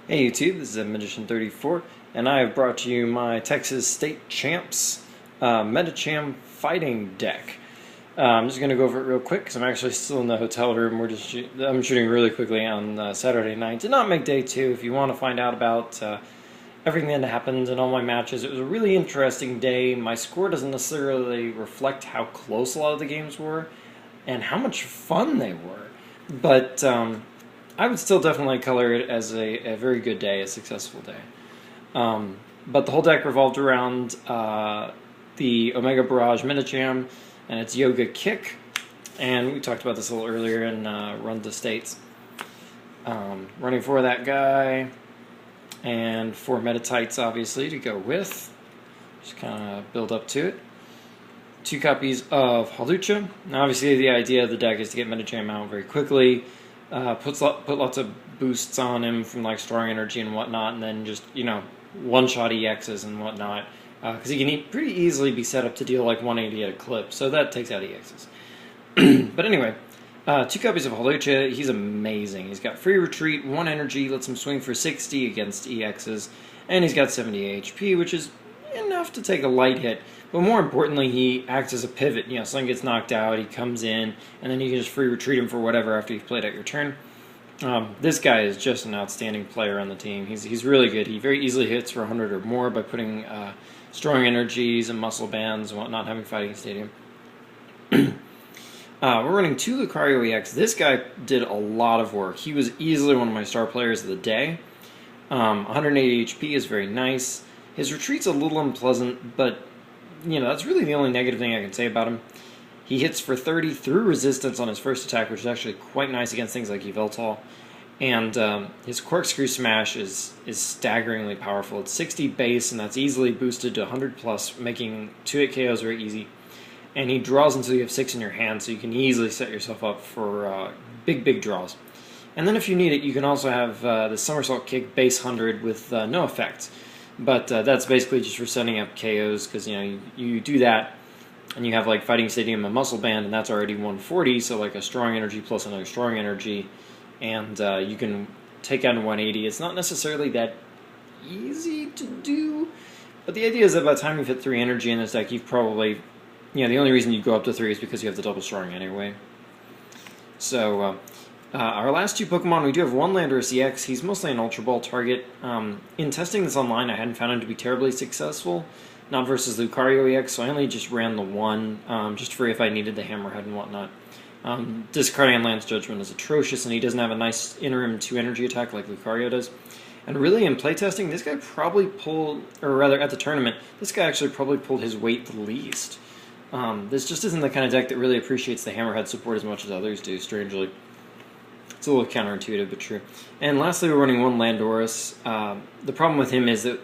Hey YouTube, this is Medicham 34, and I have brought you my Texas State Champs Medicham Fighting Deck. I'm just going to go over it real quick because I'm actually still in the hotel room. I'm shooting really quickly on Saturday night. Did not make day 2. If you want to find out about everything that happened in all my matches, it was a really interesting day. My score doesn't necessarily reflect how close a lot of the games were and how much fun they were, but I would still definitely color it as a very good day, a successful day. But the whole deck revolved around the Omega Barrage Medicham and its Yoga Kick, and we talked about this a little earlier in Run the States. Running for that guy, and 4 Metatites obviously to go with. Just kind of build up to it. 2 copies of Hawlucha. Now obviously the idea of the deck is to get Medicham out very quickly. Put lots of boosts on him from like strong energy and whatnot, and then just, one-shot EXs and whatnot, because he can pretty easily be set up to deal like 180 at a clip, so that takes out EXs. But anyway, 2 copies of Hawlucha. He's amazing. He's got free retreat, 1 energy, lets him swing for 60 against EXs, and he's got 70 HP, which is enough to take a light hit. But more importantly, he acts as a pivot. Something gets knocked out, he comes in, and then you can just free retreat him for whatever after you've played out your turn. This guy is just an outstanding player on the team. He's really good. He very easily hits for 100 or more by putting strong energies and muscle bands and whatnot, having Fighting Stadium. We're running 2 Lucario EX. This guy did a lot of work. He was easily one of my star players of the day. 180 HP is very nice. His retreat's a little unpleasant, but that's really the only negative thing I can say about him. He hits for 30 through resistance on his first attack, which is actually quite nice against things like Yveltal. And his Corkscrew Smash is staggeringly powerful. It's 60 base, and that's easily boosted to 100 plus, making 2-hit KOs very easy. And he draws until you have 6 in your hand, so you can easily set yourself up for big draws. And then if you need it, you can also have the Somersault Kick base 100 with no effect. But that's basically just for setting up KOs, because you do that, and you have like Fighting Stadium and Muscle Band, and that's already 140, so like a strong energy plus another strong energy, and you can take down 180. It's not necessarily that easy to do, but the idea is that by the time you've hit 3 energy in this deck, you've probably, the only reason you go up to 3 is because you have the double strong anyway. So, our last 2 Pokemon, we do have 1 Landorus EX. He's mostly an Ultra Ball target. In testing this online, I hadn't found him to be terribly successful. Not versus Lucario EX, so I only just ran the 1, just for if I needed the Hammerhead and whatnot. Discarding on Lance Judgment is atrocious, and he doesn't have a nice interim 2 energy attack like Lucario does. And really, in playtesting, this guy probably pulled, or rather at the tournament, this guy actually probably pulled his weight the least. This just isn't the kind of deck that really appreciates the Hammerhead support as much as others do, strangely. It's a little counterintuitive, but true. And lastly, we're running 1 Landorus. The problem with him is that,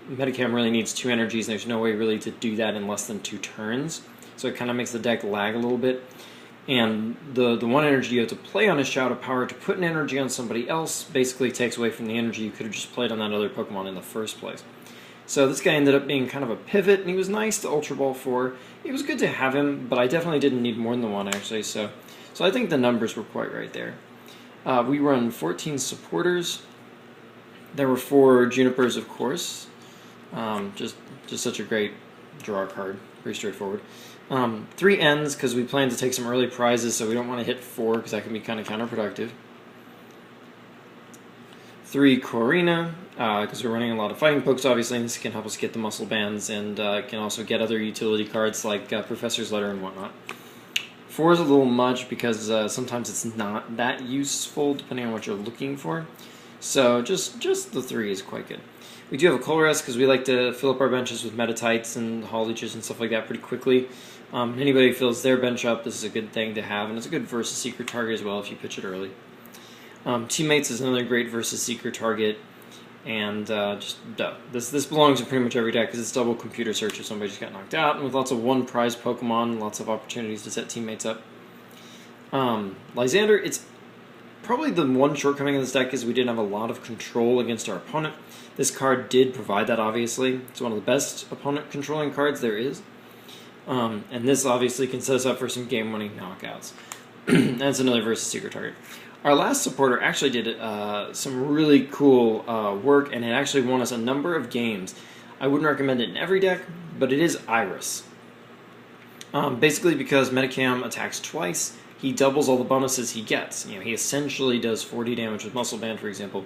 Medicham really needs 2 energies, and there's no way really to do that in less than 2 turns. So it kind of makes the deck lag a little bit. And the 1 energy you have to play on his Shout of Power to put an energy on somebody else basically takes away from the energy you could have just played on that other Pokemon in the first place. So this guy ended up being kind of a pivot, and he was nice to Ultra Ball for. It was good to have him, but I definitely didn't need more than the 1, actually. So I think the numbers were quite right there. We run 14 supporters. There were 4 Junipers, of course. Just such a great draw card. Pretty straightforward. 3 Ns, because we plan to take some early prizes, so we don't want to hit 4, because that can be kind of counterproductive. 3 Corina, because we're running a lot of fighting pokes, obviously, and this can help us get the muscle bands, and can also get other utility cards like Professor's Letter and whatnot. 4 is a little much because sometimes it's not that useful depending on what you're looking for. So just the 3 is quite good. We do have a Colress because we like to fill up our benches with Metatites and Hawluchas and stuff like that pretty quickly. Anybody who fills their bench up, this is a good thing to have, and it's a good versus secret target as well if you pitch it early. Teammates is another great versus secret target, and this belongs in pretty much every deck because it's double computer search if somebody just got knocked out, and with lots of 1 prize Pokemon, lots of opportunities to set teammates up. Lysander, it's probably the 1 shortcoming of this deck is we didn't have a lot of control against our opponent. This card did provide that, obviously. It's one of the best opponent controlling cards there is. And this obviously can set us up for some game-winning knockouts. That's another versus secret target. Our last supporter actually did some really cool work, and it actually won us a number of games. I wouldn't recommend it in every deck, but it is Iris. Basically because Medicham attacks twice, he doubles all the bonuses he gets. You know, he essentially does 40 damage with Muscle Band, for example.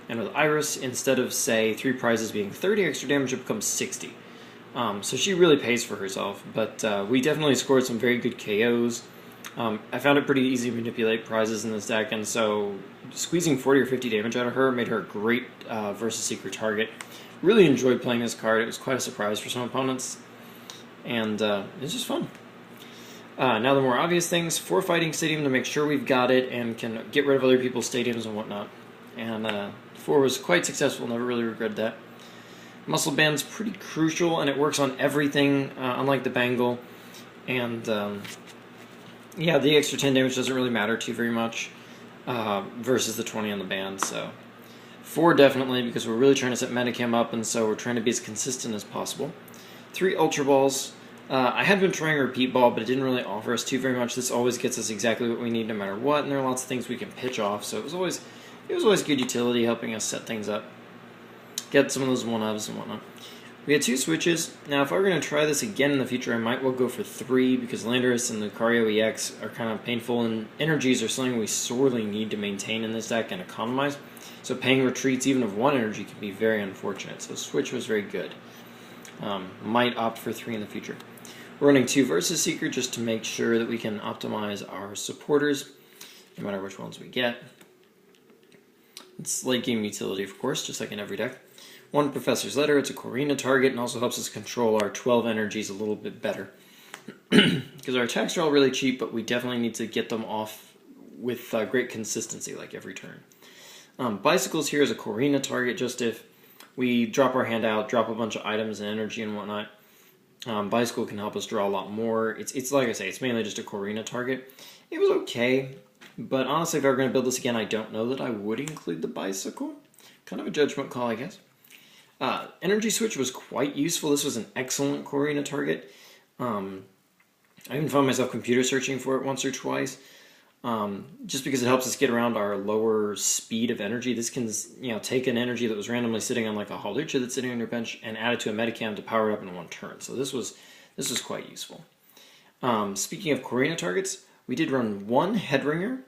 And with Iris, instead of, say, 3 prizes being 30 extra damage, it becomes 60. So she really pays for herself, but we definitely scored some very good KOs. I found it pretty easy to manipulate prizes in this deck, and so squeezing 40 or 50 damage out of her made her a great versus secret target. Really enjoyed playing this card. It was quite a surprise for some opponents, and it's just fun. Now the more obvious things, 4 Fighting Stadium to make sure we've got it and can get rid of other people's stadiums and whatnot. And 4 was quite successful, never really regretted that. Muscle Band's pretty crucial, and it works on everything, unlike the Bangle. And yeah, the extra 10 damage doesn't really matter to you very much versus the 20 on the band. So 4 definitely, because we're really trying to set Medicham up, and so we're trying to be as consistent as possible. 3 Ultra Balls. I had been trying Repeat Ball, but it didn't really offer us too very much. This always gets us exactly what we need no matter what, and there are lots of things we can pitch off, so it was always good utility helping us set things up. Get some of those 1-ups and whatnot. We had 2 switches. Now, if I were going to try this again in the future, I might well go for 3, because Landorus and Lucario EX are kind of painful, and energies are something we sorely need to maintain in this deck and economize. So paying retreats, even of 1 energy, can be very unfortunate. So switch was very good. Might opt for 3 in the future. We're running 2 Versus Seeker just to make sure that we can optimize our supporters, no matter which ones we get. It's late game utility, of course, just like in every deck. 1 Professor's Letter, it's a Corina target, and also helps us control our 12 energies a little bit better. Because our attacks are all really cheap, but we definitely need to get them off with great consistency, like every turn. Bicycles here is a Corina target, just if we drop our hand out, drop a bunch of items and energy and whatnot. Bicycle can help us draw a lot more. It's like I say, it's mainly just a Corina target. It was okay, but honestly, if I were going to build this again, I don't know that I would include the Bicycle. Kind of a judgment call, I guess. Energy Switch was quite useful. This was an excellent Corina target. I even found myself computer searching for it once or twice, just because it helps us get around our lower speed of energy. This can, take an energy that was randomly sitting on like a Hawlucha that's sitting on your bench and add it to a Medicham to power it up in 1 turn. So this was quite useful. Speaking of Corina targets, we did run 1 Headringer.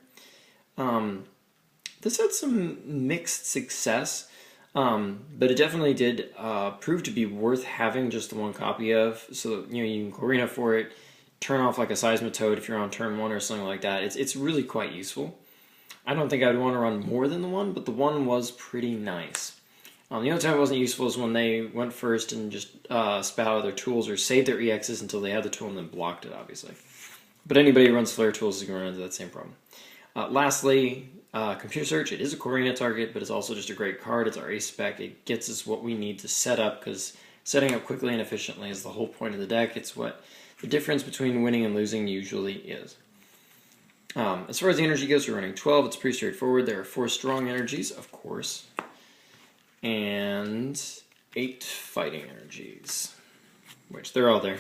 This had some mixed success. But it definitely did prove to be worth having just the 1 copy of. So you can Corina for it, turn off like a Seismitoad if you're on turn 1 or something like that. It's really quite useful. I don't think I'd want to run more than the 1, but the 1 was pretty nice. The only time it wasn't useful is when they went first and just spat out their tools or saved their EXs until they had the tool and then blocked it, obviously. But anybody who runs Flare tools is going to run into that same problem. Lastly, Computer Search, it is a Corina target, but it's also just a great card. It's our ace spec. It gets us what we need to set up, because setting up quickly and efficiently is the whole point of the deck. It's what the difference between winning and losing usually is. As far as the energy goes, we're running 12. It's pretty straightforward. There are 4 strong energies, of course, and 8 fighting energies, which they're all there.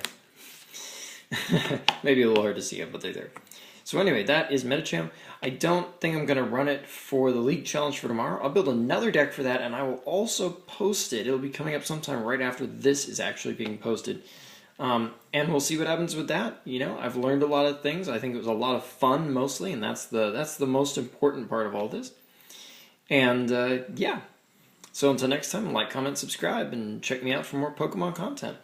Maybe a little hard to see it, but they're there. So anyway, that is Medicham. I don't think I'm going to run it for the League Challenge for tomorrow. I'll build another deck for that, and I will also post it. It'll be coming up sometime right after this is actually being posted. And we'll see what happens with that. I've learned a lot of things. I think it was a lot of fun, mostly, and that's the most important part of all this. And, yeah. So until next time, like, comment, subscribe, and check me out for more Pokemon content.